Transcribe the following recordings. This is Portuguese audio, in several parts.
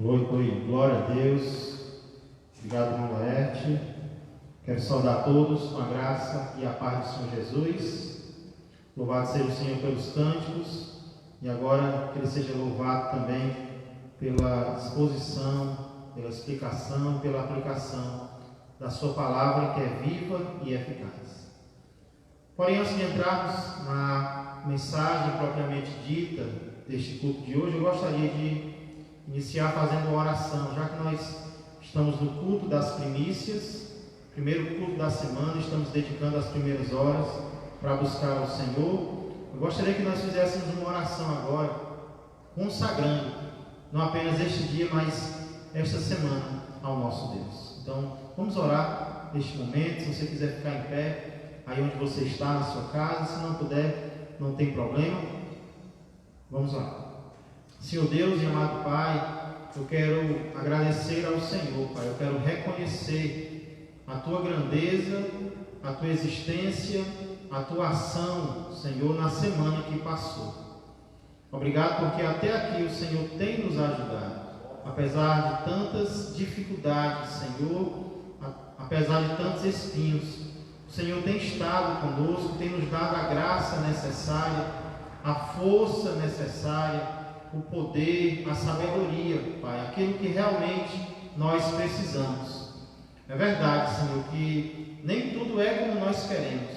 Oi, glória a Deus. Obrigado, irmão Laerte. Quero saudar a todos com a graça e a paz do Senhor Jesus. Louvado seja o Senhor pelos cânticos e agora que Ele seja louvado também pela exposição, pela explicação, pela aplicação da Sua palavra, que é viva e eficaz. Porém, antes de entrarmos na mensagem propriamente dita deste culto de hoje, eu gostaria de iniciar fazendo uma oração, já que nós estamos no culto das primícias, primeiro culto da semana, estamos dedicando as primeiras horas para buscar ao Senhor. Eu gostaria que nós fizéssemos uma oração agora, consagrando não apenas este dia, mas esta semana ao nosso Deus. Então, vamos orar neste momento. Se você quiser ficar em pé, aí onde você está, na sua casa, se não puder, não tem problema. Vamos lá. Senhor Deus e amado Pai, eu quero agradecer ao Senhor, Pai. Eu quero reconhecer a Tua grandeza, a Tua existência, a Tua ação, Senhor, na semana que passou. Obrigado porque até aqui o Senhor tem nos ajudado, apesar de tantas dificuldades, Senhor, apesar de tantos espinhos. O Senhor tem estado conosco, tem nos dado a graça necessária, a força necessária, o poder, a sabedoria, Pai, aquilo que realmente nós precisamos. É verdade, Senhor, que nem tudo é como nós queremos,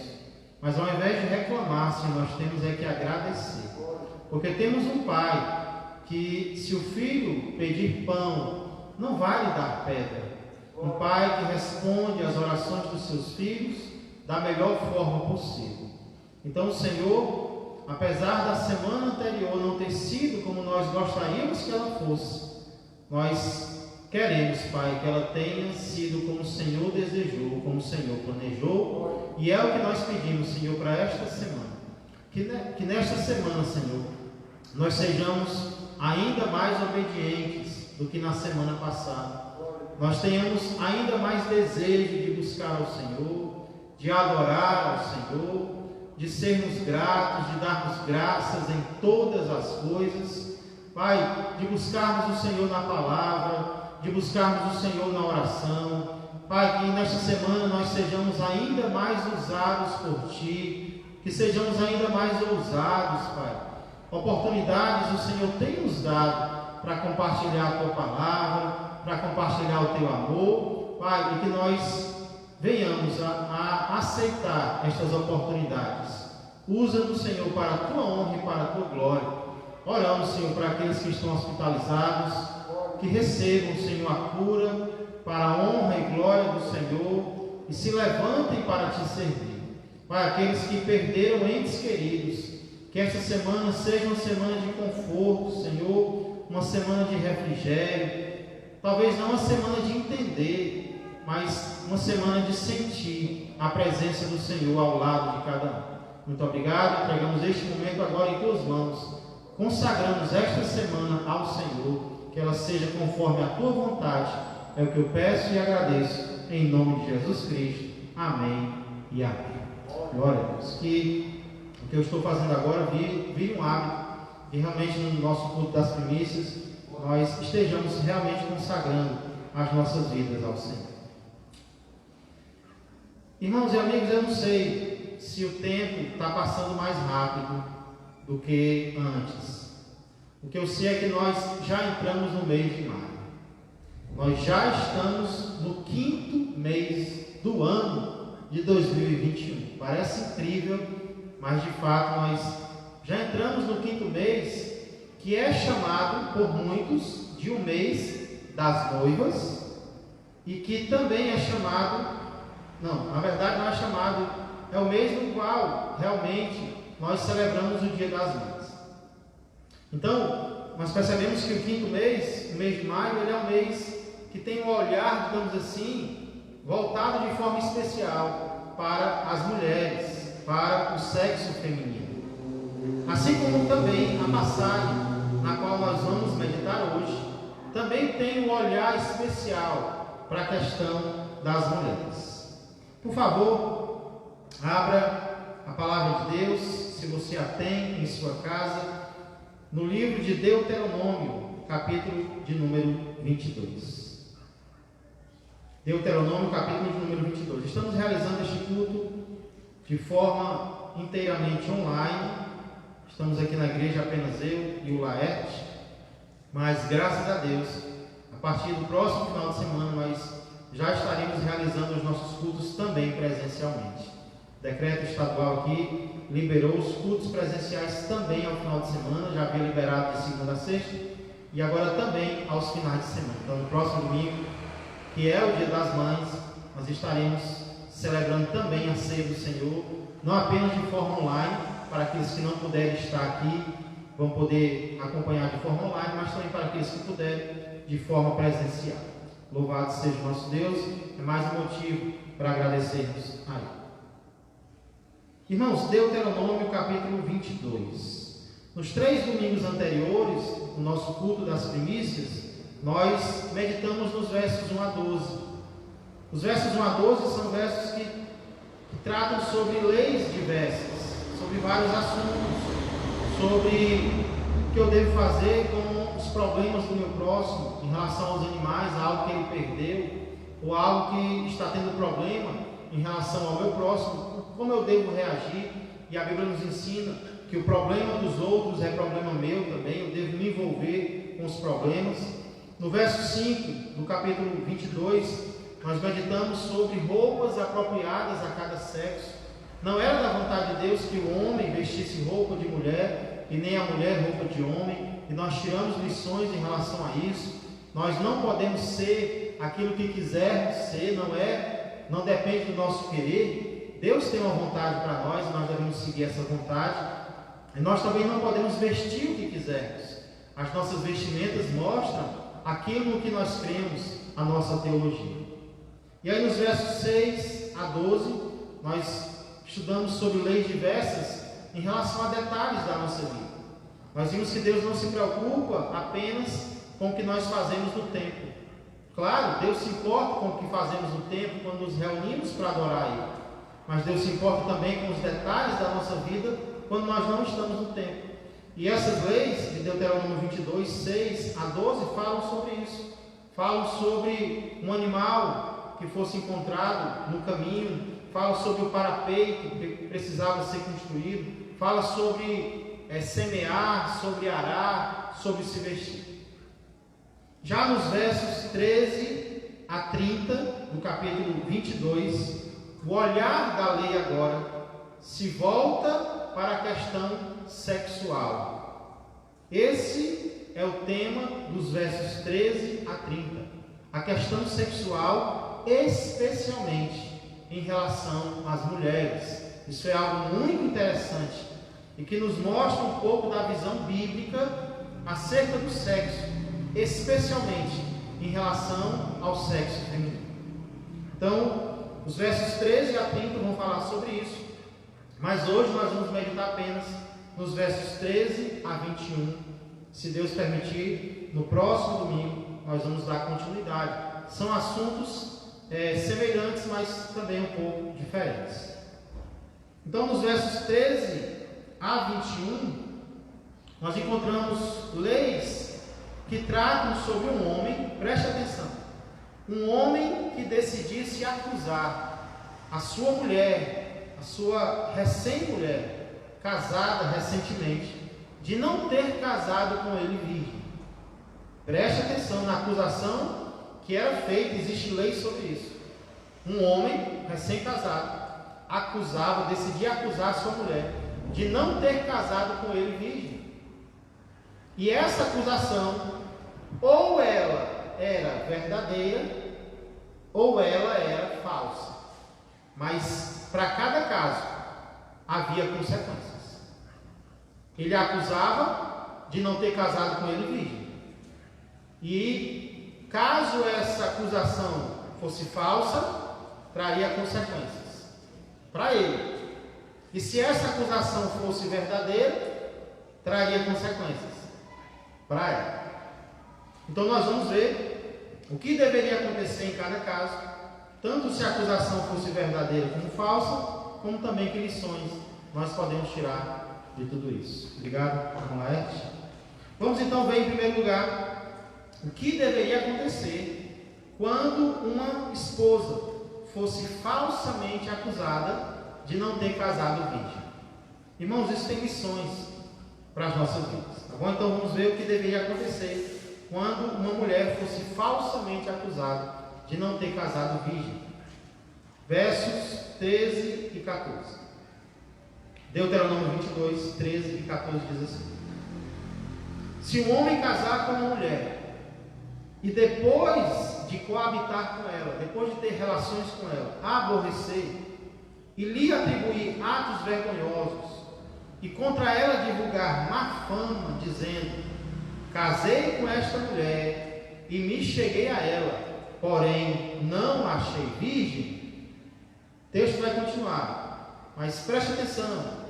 mas ao invés de reclamar, Senhor, nós temos que agradecer, porque temos um Pai que, se o filho pedir pão, não vai lhe dar pedra. Um Pai que responde às orações dos seus filhos da melhor forma possível. Então, Senhor, apesar da semana anterior não ter sido como nós gostaríamos que ela fosse, nós queremos, Pai, que ela tenha sido como o Senhor desejou, como o Senhor planejou, e é o que nós pedimos, Senhor, para esta semana. Que nesta semana, Senhor, nós sejamos ainda mais obedientes do que na semana passada. Nós tenhamos ainda mais desejo de buscar ao Senhor, de adorar ao Senhor, de sermos gratos, de darmos graças em todas as coisas, Pai, de buscarmos o Senhor na palavra, de buscarmos o Senhor na oração, Pai, que nesta semana nós sejamos ainda mais usados por Ti, que sejamos ainda mais ousados, Pai. Oportunidades o Senhor tem nos dado para compartilhar a Tua palavra, para compartilhar o Teu amor, Pai, e que nós venhamos a aceitar estas oportunidades. Usa-nos, Senhor, para a Tua honra e para a Tua glória. Oramos, Senhor, para aqueles que estão hospitalizados, que recebam, Senhor, a cura para a honra e glória do Senhor e se levantem para Te servir. Para aqueles que perderam entes queridos, que esta semana seja uma semana de conforto, Senhor, uma semana de refrigério, talvez não uma semana de entender, mas uma semana de sentir a presença do Senhor ao lado de cada um. Muito obrigado, entregamos este momento agora em Tuas mãos, consagramos esta semana ao Senhor, que ela seja conforme a Tua vontade, é o que eu peço e agradeço, em nome de Jesus Cristo, amém e amém. Glória a Deus. Que o que eu estou fazendo agora vire um hábito, e realmente no nosso culto das primícias, nós estejamos realmente consagrando as nossas vidas ao Senhor. Irmãos e amigos, eu não sei se o tempo está passando mais rápido do que antes. O que eu sei é que nós já entramos no mês de maio. Nós já estamos no 5º mês do ano de 2021. Parece incrível, mas de fato nós já entramos no 5º mês, que é chamado por muitos de um mês das noivas, e que também é chamado, não, na verdade não é chamado, é o mês no qual realmente nós celebramos o Dia das Mães. Então, nós percebemos que o 5º mês, o mês de maio, ele é um mês que tem um olhar, digamos assim, voltado de forma especial para as mulheres, para o sexo feminino. Assim como também a passagem na qual nós vamos meditar hoje, também tem um olhar especial para a questão das mulheres. Por favor, abra a palavra de Deus, se você a tem em sua casa, no livro de Deuteronômio, capítulo de número 22. Deuteronômio, capítulo de número 22. Estamos realizando este culto de forma inteiramente online. Estamos aqui na igreja apenas eu e o Laerte, mas graças a Deus, a partir do próximo final de semana nós já estaremos realizando os nossos cultos também presencialmente. O decreto estadual aqui liberou os cultos presenciais também ao final de semana, já havia liberado de segunda a sexta, e agora também aos finais de semana. Então, no próximo domingo, que é o Dia das Mães, nós estaremos celebrando também a ceia do Senhor, não apenas de forma online, para aqueles que não puderem estar aqui, vão poder acompanhar de forma online, mas também para aqueles que puderem de forma presencial. Louvado seja o nosso Deus, é mais um motivo para agradecermos a Ele. Irmãos, Deuteronômio capítulo 22. Nos 3 domingos anteriores, no nosso culto das primícias, nós meditamos nos versos 1 a 12. Os versos 1 a 12 são versos que tratam sobre leis diversas, sobre vários assuntos, sobre o que eu devo fazer com os problemas do meu próximo em relação aos animais, algo que ele perdeu, ou algo que está tendo problema em relação ao meu próximo, como eu devo reagir. E a Bíblia nos ensina que o problema dos outros é problema meu também, eu devo me envolver com os problemas. No verso 5 do capítulo 22, nós meditamos sobre roupas apropriadas a cada sexo. Não era da vontade de Deus que o homem vestisse roupa de mulher e nem a mulher roupa de homem, e nós tiramos lições em relação a isso. Nós não podemos ser aquilo que quisermos ser, não depende do nosso querer. Deus tem uma vontade para nós, nós devemos seguir essa vontade, e nós também não podemos vestir o que quisermos. As nossas vestimentas mostram aquilo no que nós cremos, a nossa teologia. E aí nos versos 6 a 12, nós estudamos sobre leis diversas em relação a detalhes da nossa vida. Nós vimos que Deus não se preocupa apenas com o que nós fazemos no templo. Claro, Deus se importa com o que fazemos no templo quando nos reunimos para adorar Ele, mas Deus se importa também com os detalhes da nossa vida quando nós não estamos no templo. E essas leis de Deuteronômio 22, 6 a 12 falam sobre isso. Falam sobre um animal que fosse encontrado no caminho, fala sobre o parapeito que precisava ser construído, fala sobre semear, sobre arar, sobre se vestir. Já nos versos 13 a 30 do capítulo 22, o olhar da lei agora se volta para a questão sexual. Esse é o tema dos versos 13 a 30. A questão sexual, especialmente em relação às mulheres. Isso é algo muito interessante e que nos mostra um pouco da visão bíblica acerca do sexo, especialmente em relação ao sexo feminino. Então, os versos 13 a 30 vão falar sobre isso, mas hoje nós vamos meditar apenas nos versos 13 a 21. Se Deus permitir, no próximo domingo nós vamos dar continuidade. São assuntos semelhantes, mas também um pouco diferentes. Então, nos versos 13 a 21, nós encontramos leis que tratam sobre um homem, preste atenção, um homem que decidisse acusar a sua mulher, a sua recém-mulher, casada recentemente, de não ter casado com ele virgem. Preste atenção na acusação que era feita, existe lei sobre isso. Um homem recém-casado decidia acusar a sua mulher de não ter casado com ele virgem. E essa acusação, ou ela era verdadeira, ou ela era falsa. Mas para cada caso havia consequências. Ele a acusava de não ter casado com ele virgem. E caso essa acusação fosse falsa, traria consequências para ele. E se essa acusação fosse verdadeira, traria consequências para ela. Então nós vamos ver o que deveria acontecer em cada caso, tanto se a acusação fosse verdadeira como falsa, como também que lições nós podemos tirar de tudo isso. Obrigado, Laerte. Vamos então ver em primeiro lugar o que deveria acontecer quando uma esposa fosse falsamente acusada de não ter casado virgem. Irmãos, isso tem lições para as nossas vidas, tá bom? Então vamos ver o que deveria acontecer quando uma mulher fosse falsamente acusada de não ter casado virgem. Versos 13 e 14. Deuteronômio 22, 13 e 14 diz assim: se um homem casar com uma mulher e depois de coabitar com ela, depois de ter relações com ela, a aborrecer e lhe atribuir atos vergonhosos e contra ela divulgar má fama, dizendo: casei com esta mulher e me cheguei a ela, porém não a achei virgem. O texto vai continuar, mas preste atenção.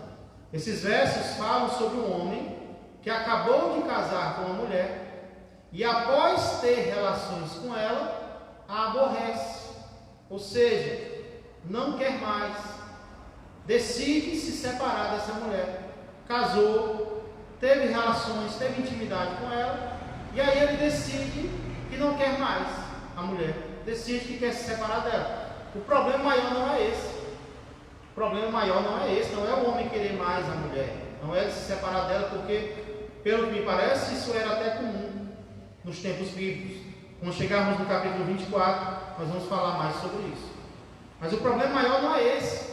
Esses versos falam sobre um homem que acabou de casar com uma mulher e após ter relações com ela, a aborrece, ou seja, não quer mais, decide se separar dessa mulher. Casou, teve relações, teve intimidade com ela, e aí ele decide que não quer mais a mulher, decide que quer se separar dela. O problema maior não é esse. O problema maior não é esse, não é o homem querer mais a mulher, não é se separar dela, porque, pelo que me parece, isso era até comum nos tempos bíblicos. Quando chegarmos no capítulo 24, nós vamos falar mais sobre isso. Mas o problema maior não é esse.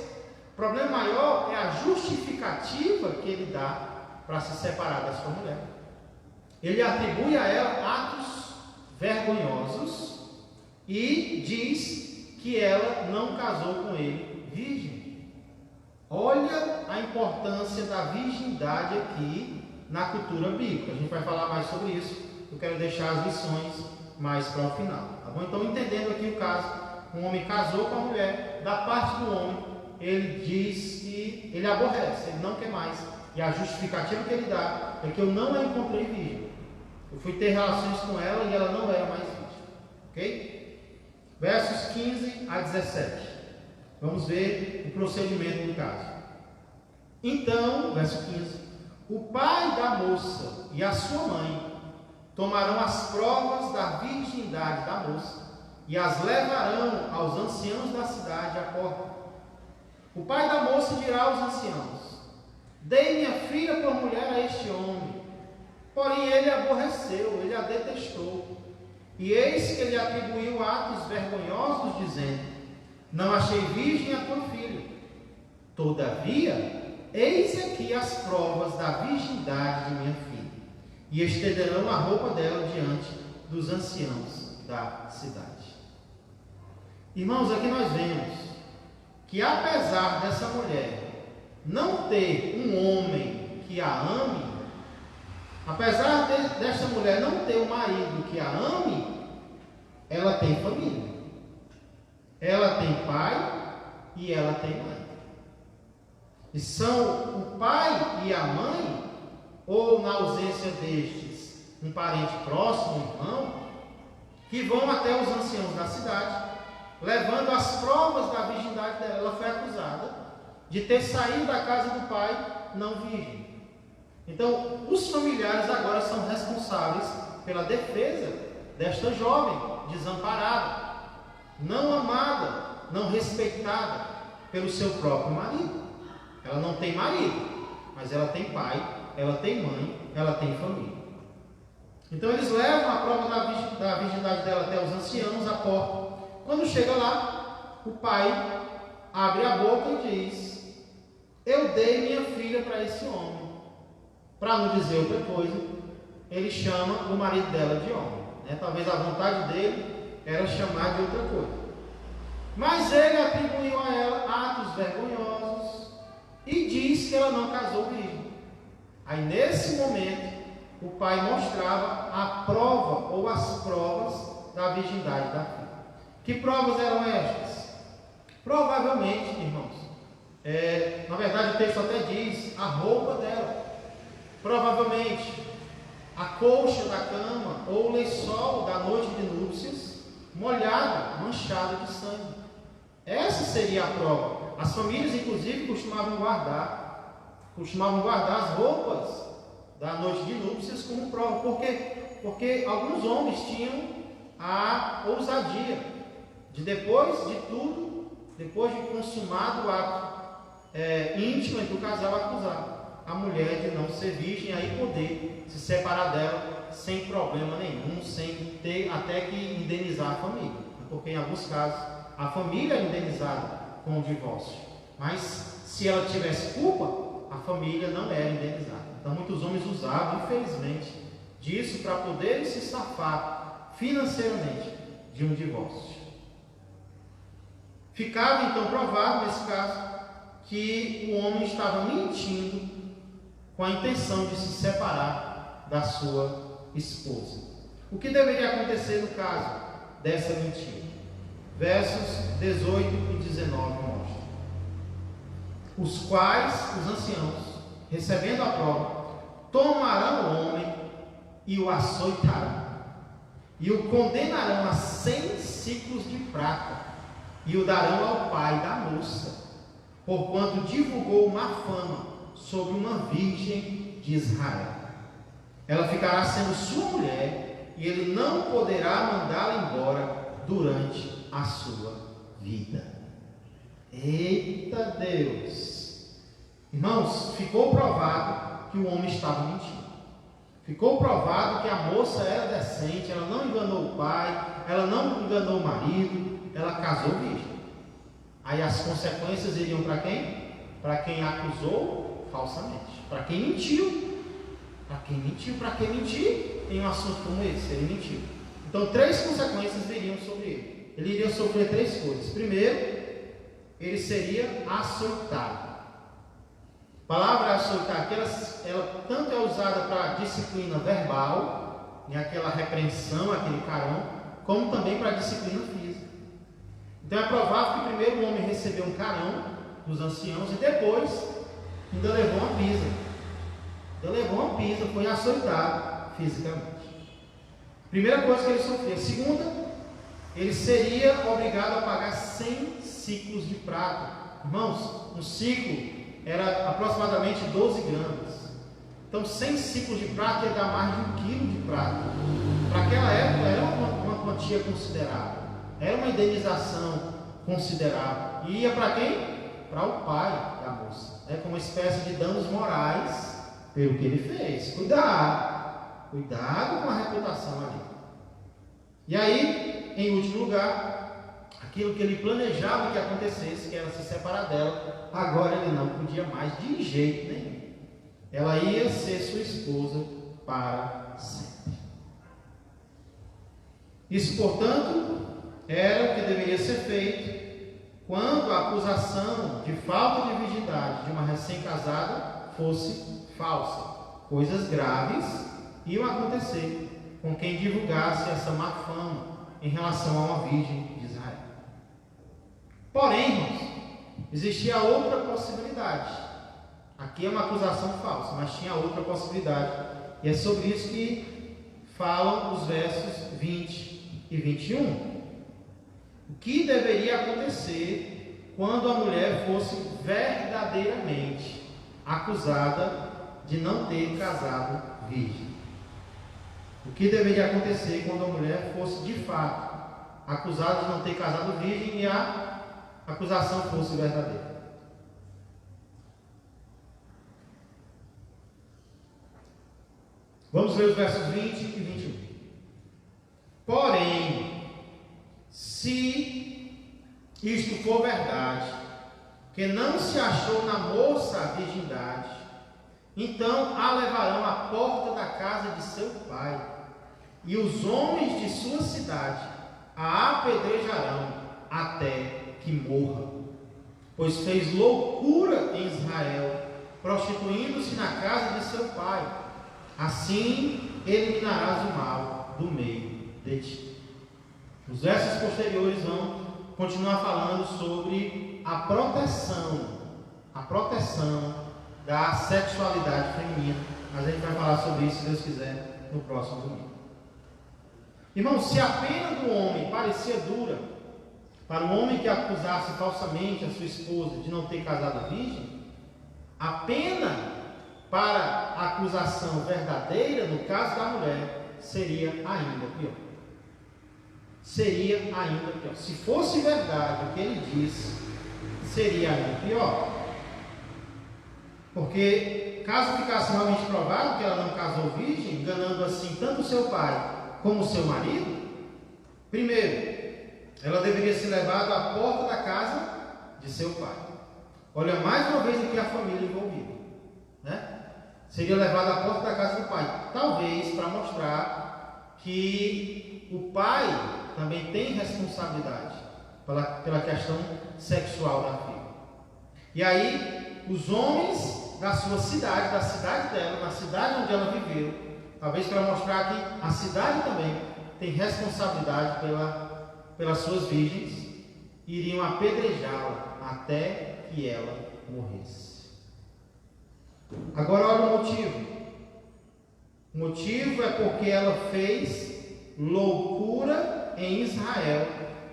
O problema maior é a justificativa que ele dá para se separar da sua mulher. Ele atribui a ela atos vergonhosos e diz que ela não casou com ele virgem. Olha a importância da virgindade aqui na cultura bíblica. A gente vai falar mais sobre isso. Eu quero deixar as lições mais para o final, tá bom? Então, entendendo aqui o caso, um homem casou com a mulher, da parte do homem, ele diz que ele aborrece, ele não quer mais, e a justificativa que ele dá é que eu não a encontrei virgem, eu fui ter relações com ela e ela não era mais virgem, ok? Versos 15 a 17, vamos ver o procedimento do caso. Então, verso 15, o pai da moça e a sua mãe tomarão as provas da virgindade da moça e as levarão aos anciãos da cidade à porta. O pai da moça dirá aos anciãos: dei minha filha por mulher a este homem. Porém ele a aborreceu, ele a detestou. E eis que ele atribuiu atos vergonhosos, dizendo: não achei virgem a tua filha. Todavia, eis aqui as provas da virgindade de minha filha. E estenderão a roupa dela diante dos anciãos da cidade. Irmãos, aqui nós vemos que apesar dessa mulher não ter um homem que a ame, apesar desta mulher não ter um marido que a ame, ela tem família. Ela tem pai e ela tem mãe. E são o pai e a mãe, ou na ausência destes, um parente próximo, um irmão, que vão até os anciãos da cidade, levando as provas da virgindade dela. Ela foi acusada de ter saído da casa do pai não virgem. Então, os familiares agora são responsáveis pela defesa desta jovem desamparada, não amada, não respeitada pelo seu próprio marido. Ela não tem marido, mas ela tem pai, ela tem mãe, ela tem família. Então eles levam a prova da virgindade dela até os anciãos à porta. Quando chega lá, o pai abre a boca e diz: eu dei minha filha para esse homem. Para não dizer outra coisa, ele chama o marido dela de homem, né? Talvez a vontade dele era chamar de outra coisa. Mas ele atribuiu a ela atos vergonhosos e diz que ela não casou virgem. Aí nesse momento o pai mostrava a prova ou as provas da virgindade da filha. Que provas eram estas? Provavelmente, irmãos, na verdade o texto até diz a roupa dela. Provavelmente a colcha da cama ou o lençol da noite de núpcias molhado, manchado de sangue. Essa seria a prova. As famílias, inclusive, costumavam guardar as roupas da noite de núpcias como prova, porque Porque alguns homens tinham a ousadia de, depois de tudo, depois de consumado o ato íntimo entre o casal, acusar a mulher de não ser virgem e aí poder se separar dela sem problema nenhum, sem ter até que indenizar a família. Porque em alguns casos a família é indenizada com o divórcio, mas se ela tivesse culpa, a família não era indenizada. Então muitos homens usavam, infelizmente, disso para poderem se safar financeiramente de um divórcio. Ficava então provado nesse caso que o homem estava mentindo com a intenção de se separar da sua esposa. O que deveria acontecer no caso dessa mentira? Versos 18 e 19 mostram: os quais os anciãos, recebendo a prova, tomarão o homem e o açoitarão, e o condenarão a 100 siclos de prata, e o darão ao pai da moça, porquanto divulgou má fama sobre uma virgem de Israel. Ela ficará sendo sua mulher, e ele não poderá mandá-la embora durante a sua vida. Eita Deus! Irmãos, ficou provado que o homem estava mentindo. Ficou provado que a moça era decente, ela não enganou o pai, ela não enganou o marido, ela casou virgem. Aí as consequências iriam para quem? Para quem acusou falsamente, para quem mentiu. Para quem mentiu, para quem mentir em um assunto como esse, ele mentiu. Então 3 consequências viriam sobre ele. Ele iria sofrer 3 coisas. Primeiro, ele seria açoitado. A palavra açoitar aqui, ela tanto é usada para disciplina verbal, né, aquela repreensão, aquele carão, como também para disciplina física. Então é provável que primeiro o homem recebeu um carão dos anciãos e depois ainda levou uma pisa. Foi açoitado fisicamente. Primeira coisa que ele sofria. Segunda, ele seria obrigado a pagar 100 ciclos de prata. Irmãos, um ciclo era aproximadamente 12 gramas. Então 100 ciclos de prata ia dar mais de 1 quilo de prata. Para aquela época era uma quantia considerável. Era uma indenização considerável. E ia para quem? Para o pai da moça. É como uma espécie de danos morais pelo que ele fez. Cuidado com a reputação ali. E aí, em último lugar, aquilo que ele planejava que acontecesse, que era se separar dela, agora ele não podia mais de jeito nenhum. Ela ia ser sua esposa para sempre. Isso, portanto, era o que deveria ser feito quando a acusação de falta de virgindade de uma recém-casada fosse falsa. Coisas graves iam acontecer com quem divulgasse essa má fama em relação a uma virgem de Israel. Porém, irmãos, existia outra possibilidade. Aqui é uma acusação falsa, mas tinha outra possibilidade. E é sobre isso que falam os versos 20 e 21. O que deveria acontecer quando a mulher fosse verdadeiramente acusada de não ter casado virgem? O que deveria acontecer quando a mulher fosse de fato acusada de não ter casado virgem e a acusação fosse verdadeira? Vamos ver os versos 20 e 21. Porém, se isto for verdade, que não se achou na moça a virgindade, então a levarão à porta da casa de seu pai, e os homens de sua cidade a apedrejarão até que morra, pois fez loucura em Israel, prostituindo-se na casa de seu pai. Assim eliminarás o mal do meio de ti. Os versos posteriores vão continuar falando sobre a proteção da sexualidade feminina, mas a gente vai falar sobre isso, se Deus quiser, no próximo domingo. Irmão, se a pena do homem parecia dura para um homem que acusasse falsamente a sua esposa de não ter casado virgem, a pena para a acusação verdadeira, no caso da mulher, seria ainda pior. Seria ainda pior. Se fosse verdade o que ele disse, seria ainda pior. Porque caso ficasse realmente provado que ela não casou virgem, enganando assim tanto o seu pai como o seu marido, primeiro, ela deveria ser levada à porta da casa de seu pai. Olha, mais uma vez aqui a família envolvida, né? Seria levada à porta da casa do pai, talvez para mostrar que o pai também tem responsabilidade pela questão sexual da filha. E aí, os homens da sua cidade, da cidade dela, da cidade onde ela viveu, talvez para mostrar que a cidade também tem responsabilidade pelas suas virgens, iriam apedrejá-la até que ela morresse. Agora olha o motivo. O motivo é porque ela fez loucura em Israel,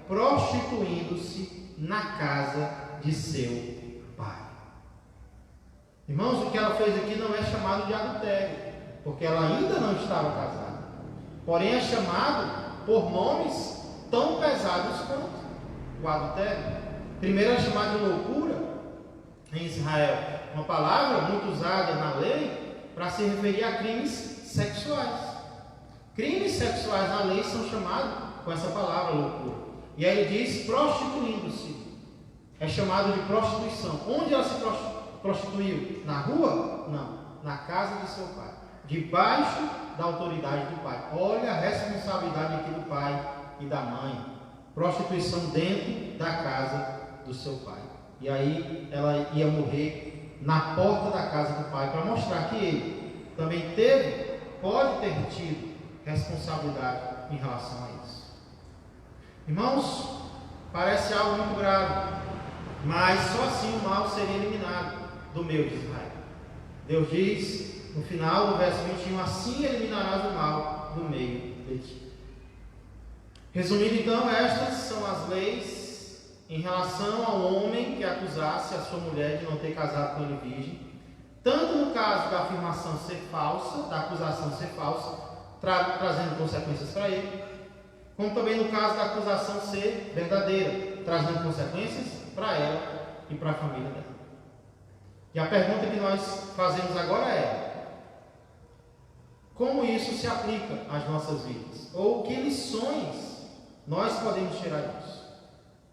prostituindo-se na casa de seu pai. Irmãos, o que ela fez aqui não é chamado de adultério, porque ela ainda não estava casada. Porém é chamado por nomes tão pesados quanto o adultério. Primeiro é chamado de loucura em Israel, uma palavra muito usada na lei para se referir a crimes sexuais. Crimes sexuais na lei são chamados com essa palavra loucura. E aí ele diz prostituindo-se. É chamado de prostituição. Onde ela se prostituiu? Na rua? Não. Na casa de seu pai. Debaixo da autoridade do pai. Olha a responsabilidade aqui do pai e da mãe. Prostituição dentro da casa do seu pai. E aí ela ia morrer na porta da casa do pai, para mostrar que ele também pode ter tido responsabilidade em relação a isso. Irmãos, parece algo muito grave, mas só assim o mal seria eliminado do meio de Israel. Deus diz no final do verso 21, assim eliminarás o mal do meio de ti. Resumindo então, estas são as leis em relação ao homem que acusasse a sua mulher de não ter casado com ele virgem, tanto no caso da afirmação ser falsa, da acusação ser falsa, trazendo consequências para ele, como também no caso da acusação ser verdadeira, trazendo consequências para ela e para a família dela. E a pergunta que nós fazemos agora é: como isso se aplica às nossas vidas? Ou que lições nós podemos tirar disso?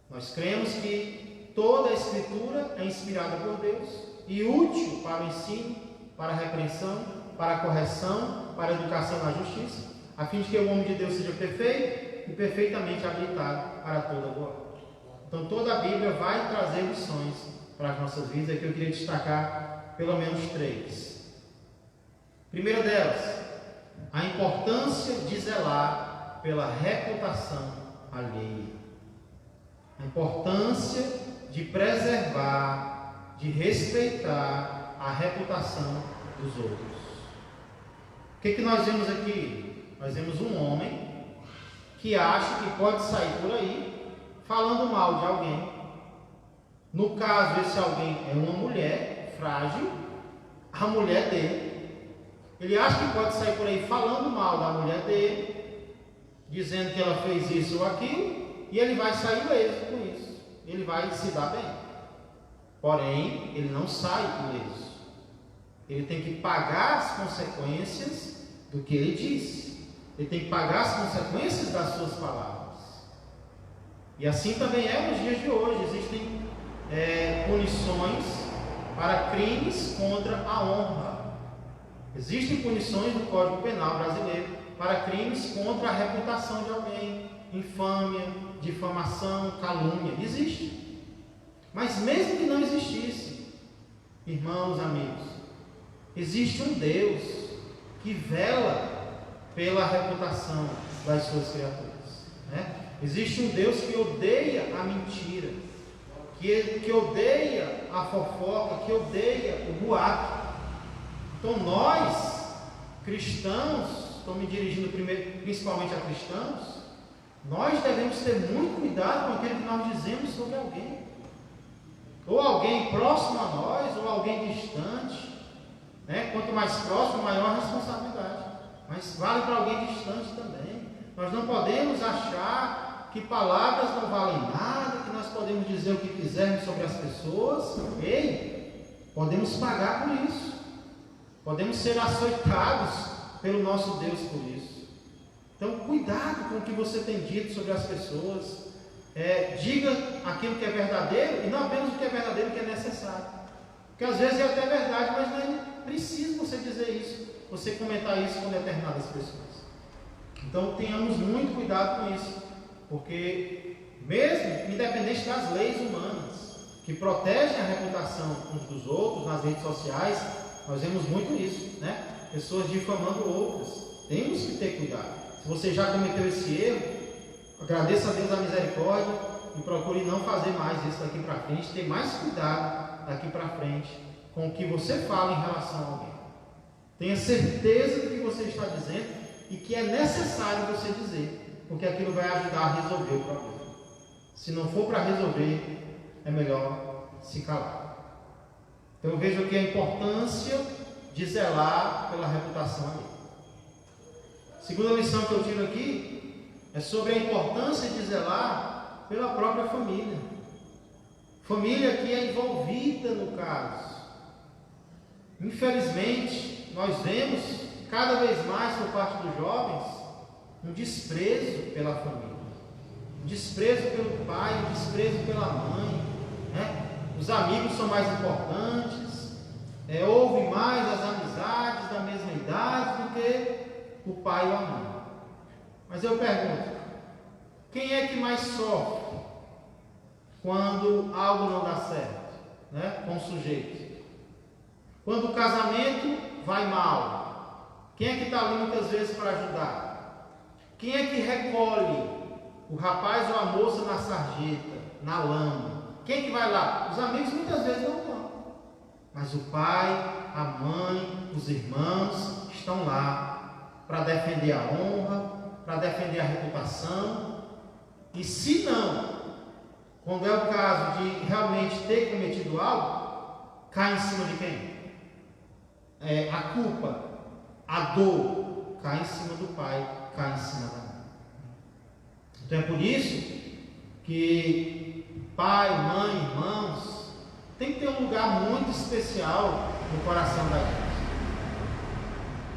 Nós cremos que toda a Escritura é inspirada por Deus e útil para o ensino, para a repreensão, para a correção, para a educação na justiça, a fim de que o homem de Deus seja perfeito e perfeitamente habilitado para toda boa obra. Então toda a Bíblia vai trazer lições para as nossas vidas, aqui eu queria destacar pelo menos 3. Primeira delas, a importância de zelar pela reputação alheia. A importância de preservar, de respeitar a reputação dos outros. O que nós vemos aqui? Nós vemos um homem que acha que pode sair por aí falando mal de alguém. No caso, esse alguém é uma mulher frágil, a mulher dele. Ele acha que pode sair por aí falando mal da mulher dele, dizendo que ela fez isso ou aquilo, e ele vai sair ileso com isso. Ele vai se dar bem. Porém, ele não sai ileso. Ele tem que pagar as consequências do que ele disse. Ele tem que pagar as consequências das suas palavras. E assim também é nos dias de hoje. Existem punições para crimes contra a honra. Existem punições no Código Penal brasileiro para crimes contra a reputação de alguém. Infâmia, difamação, calúnia. Existe. Mas mesmo que não existisse, irmãos, amigos, existe um Deus que vela pela reputação das suas criaturas, né? Existe um Deus que odeia a mentira, que odeia a fofoca, que odeia o boato. Então nós, cristãos, estou me dirigindo principalmente a cristãos, nós devemos ter muito cuidado com aquilo que nós dizemos sobre alguém, ou alguém próximo a nós, ou alguém distante, né? Quanto mais próximo, maior a responsabilidade. mas vale para alguém distante também. Nós não podemos achar que palavras não valem nada, que nós podemos dizer o que quisermos sobre as pessoas. Ei, podemos pagar por isso, podemos ser açoitados pelo nosso Deus por isso. Então, cuidado com o que você tem dito sobre as pessoas. Diga aquilo que é verdadeiro e não apenas o que é verdadeiro, o que é necessário. Porque às vezes é até verdade, mas não é preciso você dizer isso, você comentar isso com determinadas pessoas. Então tenhamos muito cuidado com isso, porque mesmo independente das leis humanas que protegem a reputação uns dos outros nas redes sociais, nós vemos muito isso, né? Pessoas difamando outras. Temos que ter cuidado. Se você já cometeu esse erro, agradeça a Deus a misericórdia e procure não fazer mais isso daqui para frente. Ter mais cuidado daqui para frente com o que você fala em relação a alguém. Tenha certeza do que você está dizendo e que é necessário você dizer, porque aquilo vai ajudar a resolver o problema. Se não for para resolver, é melhor se calar. Então eu vejo aqui a importância de zelar pela reputação alheia. Segunda lição que eu tiro aqui é sobre a importância de zelar pela própria família. Família que é envolvida no caso. Infelizmente, nós vemos cada vez mais por parte dos jovens um desprezo pela família, um desprezo pelo pai, um desprezo pela mãe, né? Os amigos são mais importantes, ouvem mais as amizades da mesma idade do que o pai ou a mãe. Mas eu pergunto, quem é que mais sofre quando algo não dá certo, né, com o sujeito? Quando o casamento vai mal, quem é que está ali muitas vezes para ajudar? Quem é que recolhe o rapaz ou a moça na sarjeta, na lama? Quem é que vai lá? Os amigos muitas vezes não vão, mas o pai, a mãe, os irmãos estão lá para defender a honra, para defender a reputação. E se não, quando é o caso de realmente ter cometido algo, cai em cima de quem? A culpa, a dor, cai em cima do pai, cai em cima da mãe. Então é por isso que pai, mãe, irmãos, tem que ter um lugar muito especial no coração da gente.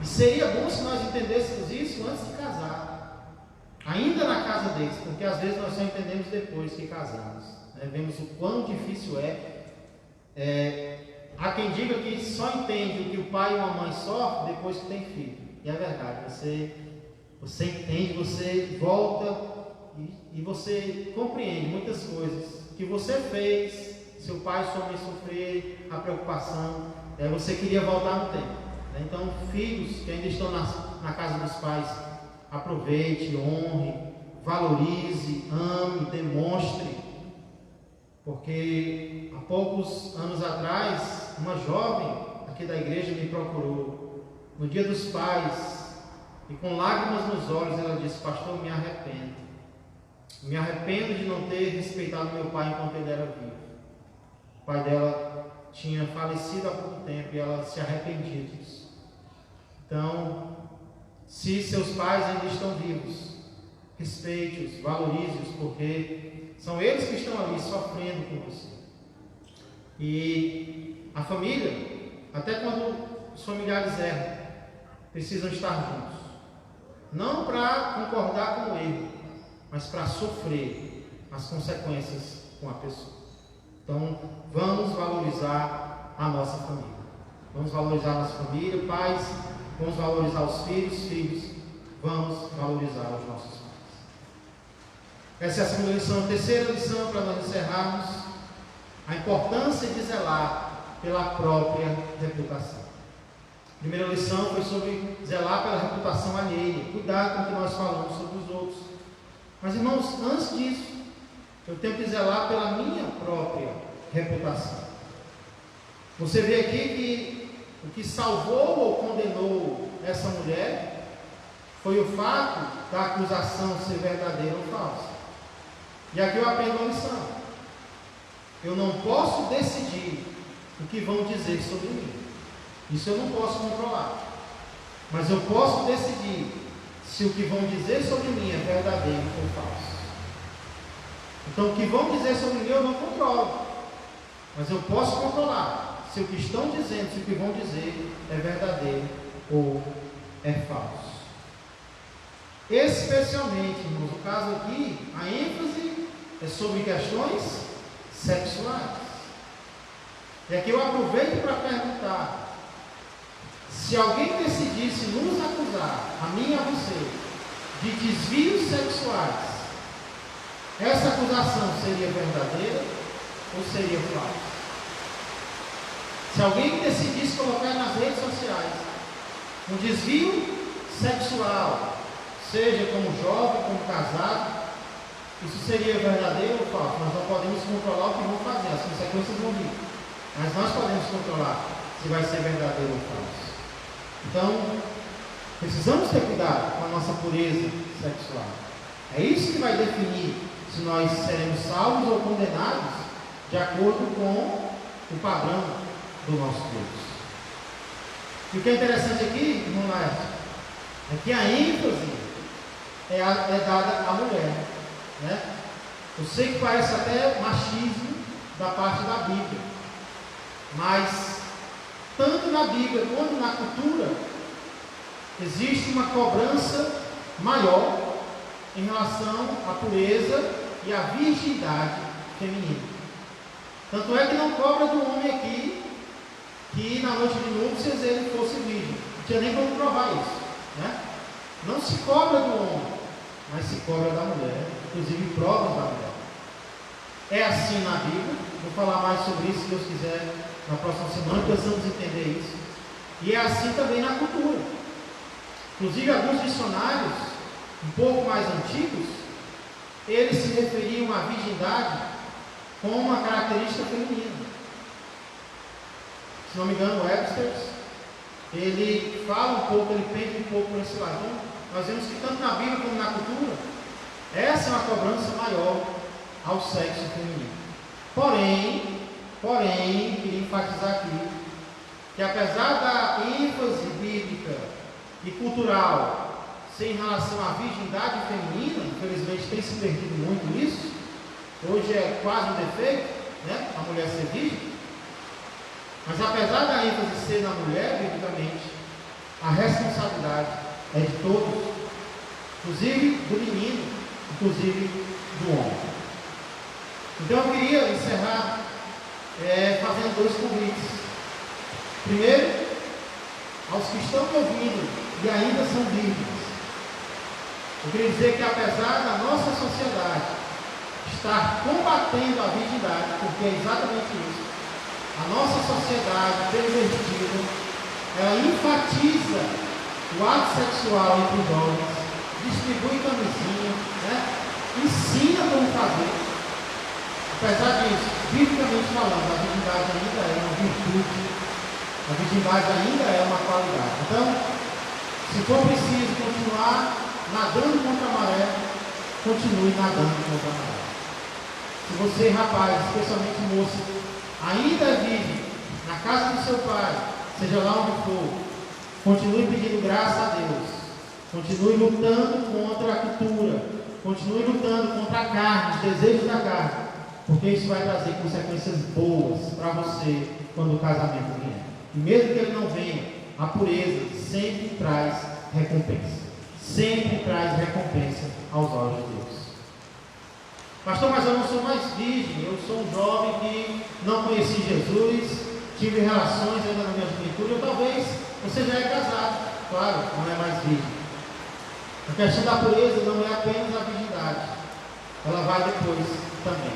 E seria bom se nós entendêssemos isso antes de casar, ainda na casa deles, porque às vezes nós só entendemos depois que casamos, né? Vemos o quão difícil há quem diga que só entende o que o pai ou a mãe sofre depois que tem filho. E é verdade, você entende, você volta e você compreende muitas coisas que você fez, seu pai e sua mãe sofrer, a preocupação, você queria voltar no tempo. Então, filhos que ainda estão na casa dos pais, aproveite, honre, valorize, ame, demonstre. Porque há poucos anos atrás, uma jovem aqui da igreja me procurou no Dia dos Pais e com lágrimas nos olhos ela disse: pastor, me arrependo de não ter respeitado meu pai enquanto ele era vivo. O pai dela tinha falecido há pouco tempo e ela se arrependia disso. Então, se seus pais ainda estão vivos, respeite-os, valorize-os, porque são eles que estão ali sofrendo com você. E a família, até quando os familiares erram, precisam estar juntos. Não para concordar com o erro, mas para sofrer as consequências com a pessoa. Então, vamos valorizar a nossa família. Vamos valorizar a nossa família, pais, vamos valorizar os filhos, vamos valorizar os nossos pais. Essa é a segunda lição. A terceira lição, para nós encerrarmos, a importância de zelar pela própria reputação. A primeira lição foi sobre zelar pela reputação alheia. Cuidado com o que nós falamos sobre os outros. Mas, irmãos, antes disso, eu tenho que zelar pela minha própria reputação. Você vê aqui que o que salvou ou condenou essa mulher foi o fato da acusação ser verdadeira ou falsa. E aqui eu aprendo uma lição. Eu não posso decidir o que vão dizer sobre mim. Isso eu não posso controlar. Mas eu posso decidir se o que vão dizer sobre mim é verdadeiro ou falso. Então, o que vão dizer sobre mim eu não controlo, mas eu posso controlar se o que estão dizendo, se o que vão dizer é verdadeiro ou é falso. Especialmente, irmãos, no caso aqui, a ênfase é sobre questões sexuais. E aqui eu aproveito para perguntar: se alguém decidisse nos acusar, a mim e a você, de desvios sexuais, essa acusação seria verdadeira ou seria falsa? Se alguém decidisse colocar nas redes sociais um desvio sexual, seja como jovem, como casado, isso seria verdadeiro ou falso? Nós não podemos controlar o que vão fazer, as consequências vão vir, mas nós podemos controlar se vai ser verdadeiro ou falso. Então, precisamos ter cuidado com a nossa pureza sexual. É isso que vai definir se nós seremos salvos ou condenados de acordo com o padrão do nosso Deus. E o que é interessante aqui, irmão Laércio, é que a ênfase é dada à mulher, né? Eu sei que parece até machismo da parte da Bíblia, mas tanto na Bíblia quanto na cultura existe uma cobrança maior em relação à pureza e à virgindade feminina. Tanto é que não cobra do homem aqui que na noite de núpcias ele fosse virgem. Não tinha nem como provar isso, né? Não se cobra do homem, mas se cobra da mulher, inclusive provas da mulher. É assim na Bíblia. Vou falar mais sobre isso, se Deus quiser, na próxima semana, precisamos entender isso. E é assim também na cultura. Inclusive, alguns dicionários, um pouco mais antigos, eles se referiam à virgindade como uma característica feminina. Se não me engano, o Webster, ele fala um pouco, ele pende um pouco por esse lado. Então, nós vemos que tanto na Bíblia como na cultura, essa é uma cobrança maior ao sexo feminino. Porém, queria enfatizar aqui, que apesar da ênfase bíblica e cultural ser em relação à virgindade feminina, infelizmente tem se perdido muito isso, hoje é quase um defeito, né, a mulher ser virgem, mas apesar da ênfase ser na mulher, biblicamente, a responsabilidade é de todos, inclusive do menino, inclusive do homem. Então eu queria encerrar fazendo dois convites. Primeiro, aos que estão me ouvindo e ainda são virgens, eu queria dizer que apesar da nossa sociedade estar combatendo a virgindade, porque é exatamente isso, a nossa sociedade pervertida, ela enfatiza o ato sexual entre os jovens, distribui camisinha, né? Ensina como fazer. Apesar disso, biblicamente falando, a virgindade ainda é uma virtude, a virgindade ainda é uma qualidade. Então, se for preciso continuar nadando contra a maré, continue nadando contra a maré. Se você, rapaz, especialmente moça, ainda é virgem, na casa do seu pai, seja lá onde for, continue pedindo graça a Deus, continue lutando contra a cultura, continue lutando contra a carne, os desejos da carne, porque isso vai trazer consequências boas para você quando o casamento vier. E mesmo que ele não venha, a pureza sempre traz recompensa. Sempre traz recompensa aos olhos de Deus. Pastor, mas eu não sou mais virgem, eu sou um jovem que não conheci Jesus, tive relações ainda na minha juventude, ou talvez você já é casado, claro, não é mais virgem. A questão da pureza não é apenas a virgindade, ela vai depois também.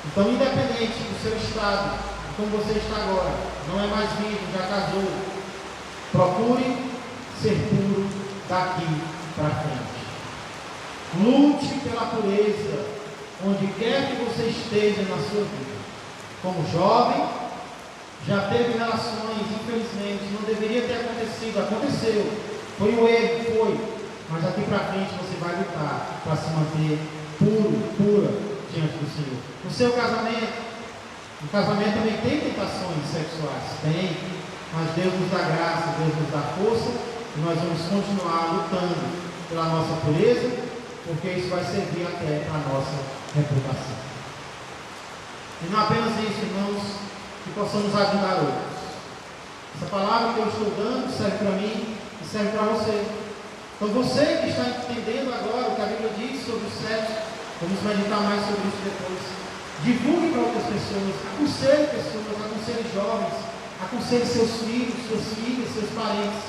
Então, independente do seu estado, de como você está agora, não é mais virgem, já casou, procure ser puro daqui para frente. Lute pela pureza, onde quer que você esteja na sua vida. Como jovem, já teve relações, infelizmente, não deveria ter acontecido, aconteceu, foi um erro, foi, mas daqui para frente você vai lutar para se manter puro, pura, diante do Senhor. No seu casamento, o casamento também tem tentações sexuais, tem, mas Deus nos dá graça, Deus nos dá força E nós vamos continuar lutando pela nossa pureza, porque isso vai servir até para a nossa reputação. E não apenas isso, irmãos, que possamos ajudar outros. Essa palavra que eu estou dando serve para mim e serve para você. Então você que está entendendo agora o que a Bíblia diz sobre o sexo, vamos meditar mais sobre isso depois. Divulgue para outras pessoas, aconselhe pessoas, aconselhe jovens, aconselhe seus filhos, suas filhas, seus parentes,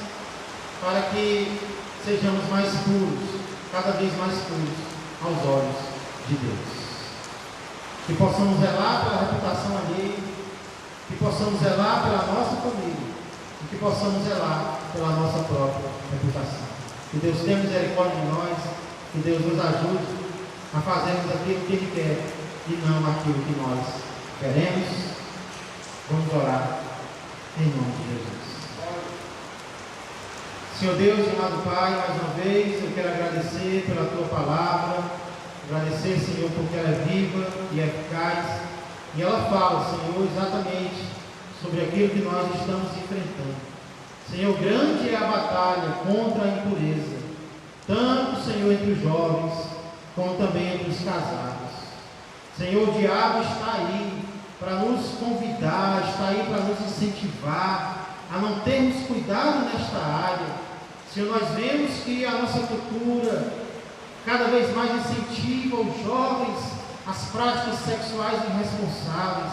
para que sejamos mais puros, cada vez mais puros aos olhos de Deus. Que possamos zelar pela reputação alheia, que possamos zelar pela nossa família e que possamos zelar pela nossa própria reputação. Que Deus tenha misericórdia de nós, que Deus nos ajude a fazermos aquilo que Ele quer e não aquilo que nós queremos. Vamos orar em nome de Jesus. Senhor Deus, amado Pai, mais uma vez eu quero agradecer pela Tua palavra, agradecer, Senhor, porque ela é viva e eficaz, e ela fala, Senhor, exatamente sobre aquilo que nós estamos enfrentando. Senhor, grande é a batalha contra a impureza, tanto, Senhor, entre os jovens, como também entre os casados. Senhor, o diabo está aí para nos convidar, está aí para nos incentivar a não termos cuidado nesta área. Senhor, nós vemos que a nossa cultura cada vez mais incentiva os jovens às práticas sexuais irresponsáveis,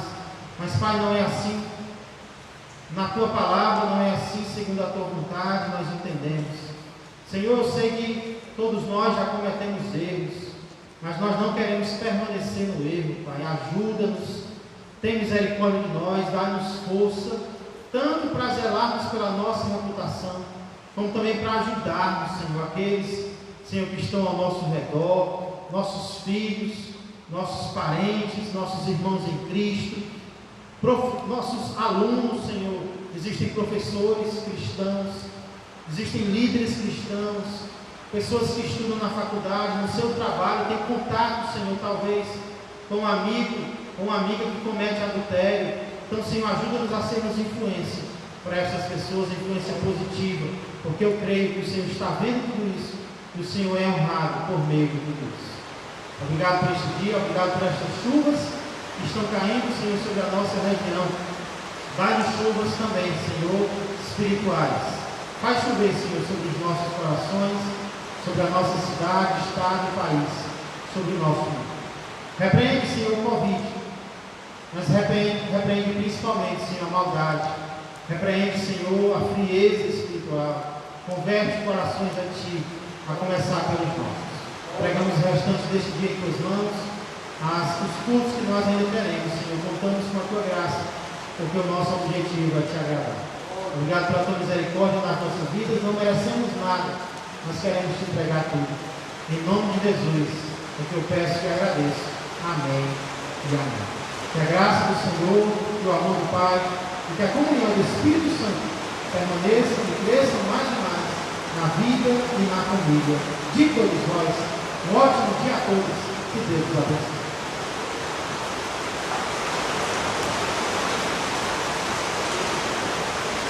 mas, Pai, não é assim. Na Tua palavra não é assim, segundo a Tua vontade, nós entendemos. Senhor, eu sei que todos nós já cometemos erros, mas nós não queremos permanecer no erro, Pai. Ajuda-nos, tem misericórdia de nós, dá-nos força, tanto para zelarmos pela nossa reputação, como também para ajudarmos, Senhor, aqueles, Senhor, que estão ao nosso redor, nossos filhos, nossos parentes, nossos irmãos em Cristo, nossos alunos, Senhor. Existem professores cristãos, existem líderes cristãos, pessoas que estudam na faculdade, no seu trabalho, têm contato, Senhor, talvez com um amigo ou uma amiga que comete adultério. Então, Senhor, ajuda-nos a sermos influência para essas pessoas, influência positiva, porque eu creio que o Senhor está vendo tudo isso e o Senhor é honrado por meio de tudo isso. Obrigado por este dia, obrigado por estas chuvas que estão caindo, Senhor, sobre a nossa região. Dá-nos chuvas também, Senhor, espirituais. Faz chover, Senhor, sobre os nossos corações, sobre a nossa cidade, estado e país, sobre o nosso mundo. Repreende, Senhor, o Covid, mas repreende principalmente, Senhor, a maldade. Repreende, Senhor, a frieza espiritual. Converte corações a Ti, a começar pelos nossos. Pregamos o restante deste dia em Tuas mãos, os cultos que nós ainda teremos, Senhor. Contamos com a Tua graça, porque o nosso objetivo é Te agradar. Obrigado pela Tua misericórdia nas nossas vidas. Não merecemos nada, nós queremos Te entregar tudo. Em nome de Jesus, é que eu peço e agradeço. Amém e amém. Que a graça do Senhor, que o amor do Pai e que a comunhão do Espírito Santo permaneçam e cresçam mais e mais na vida e na família de todos nós. Um ótimo dia a todos. Que Deus os abençoe.